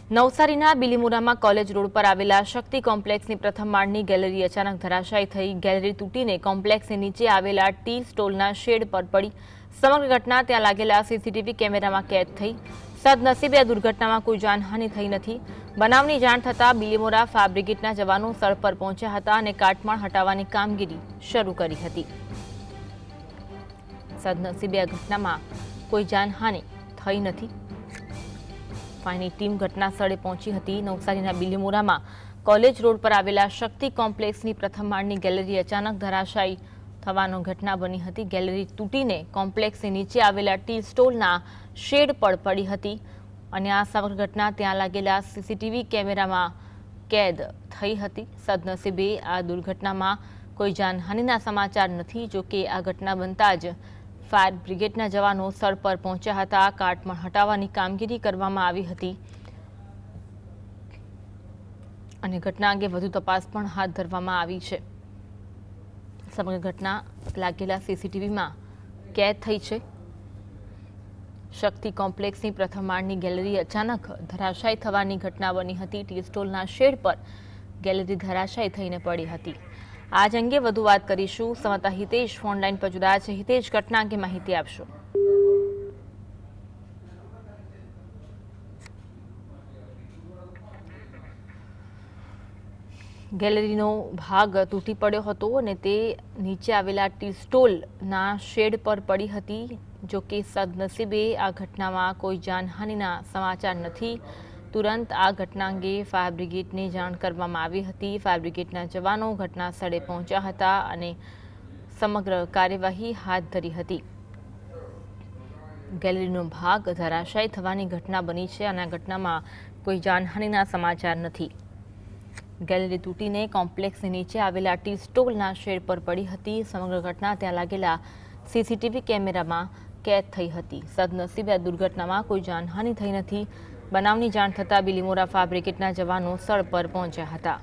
નવસારીના બિલીમોરામાં college road પર આવેલા શક્તિ કોમ્પ્લેક્સની પ્રથમ માળની ગેલેરી અચાનક ધરાશાયી થઈ। ગેલેરી તૂટીને કોમ્પ્લેક્સની નીચે આવેલા ટી સ્ટોલના શેડ પર પડી। સમગ્ર ઘટના ત્યાં લાગેલા સીસીટીવી કેમેરામાં કેદ થઈ। સદનસીબે આ દુર્ઘટનામાં કોઈ જાનહાનિ થઈ નથી। બનાવની જાણ થતાં બિલીમોરા ફાયર બ્રિગેડના જવાનો સ્થળ પર પહોંચ્યા હતા અને કાટમાળ હટાવવાની કામગીરી શરૂ કરી હતી। સદનસીબે આ ઘટનામાં કોઈ જાનહાનિ થઈ નથી। ફાયરની ટીમ ઘટના સ્થળે પહોંચી હતી। નવસારીના બિલીમોરામાં કોલેજ રોડ પર આવેલા શક્તિ કોમ્પ્લેક્સની પ્રથમ માળની ગેલેરી અચાનક ધરાશાયી થવાનો ઘટના બની હતી। ગેલેરી તૂટીને કોમ્પ્લેક્સની નીચે આવેલા ટી સ્ટોલના શેડ પર પડી હતી અને આ સમગ્ર ઘટના ત્યાં લાગેલા સીસીટીવી કેમેરામાં કેદ થઈ હતી। સદનસીબે આ દુર્ઘટનામાં કોઈ જાનહાનિના સમાચાર નથી। જોકે આ ઘટના બનતા જ ફાયર બ્રિગેડના જવાનો સ્થળ પર પહોંચ્યા હતા। કાટમાળ હટાવવાની કામગીરી કરવામાં આવી હતી અને ઘટના અંગે વધુ તપાસ પણ હાથ ધરવામાં આવી છે। સમગ્ર ઘટના લાગેલા સીસીટીવીમાં કેદ થઈ છે। શક્તિ કોમ્પ્લેક્સની પ્રથમ માળની ગેલેરી અચાનક ધરાશાયી થવાની ઘટના બની હતી। ટી સ્ટોલના શેડ પર ગેલેરી ધરાશાયી થઈને પડી હતી। આજ અંગે વધુ વાત કરીશું। સંવાદદાતા હિતેશ ફોનલાઈન પર જોડાયા છે। હિતેશ, ઘટના અંગે માહિતી આપશો। ગેલેરીનો ભાગ તૂટી પડ્યો હતો અને તે નીચે આવેલા ટી સ્ટોલના શેડ પર પડી હતી। જો કે સદનસીબે આ ઘટનામાં કોઈ જાનહાનિના સમાચાર નથી। તુરંત આ ઘટના અંગે ફાયર બ્રિગેડને જાણ કરવામાં આવી હતી। ફાયર બ્રિગેડના જવાનો ઘટના સ્થળે પહોંચ્યા હતા અને સમગ્ર કાર્યવાહી હાથ ધરી હતી। ગેલેરીનો ભાગ ધરાશાયી થવાની ઘટના બની છે અને આ ઘટનામાં કોઈ જાનહાનિના સમાચાર નથી। ગેલેરી તૂટીને કોમ્પ્લેક્સની નીચે આવેલા ટી સ્ટોલના શેડ પર પડી હતી। સમગ્ર ઘટના ત્યાં લાગેલા સીસીટીવી કેમેરામાં કેદ થઈ હતી। સદનસીબે આ દુર્ઘટનામાં કોઈ જાનહાનિ થઈ નથી। બનાવની જાણ થતાં બિલીમોરા ફાયર બ્રિગેડના જવાનો સ્થળ પર પહોંચ્યા હતા।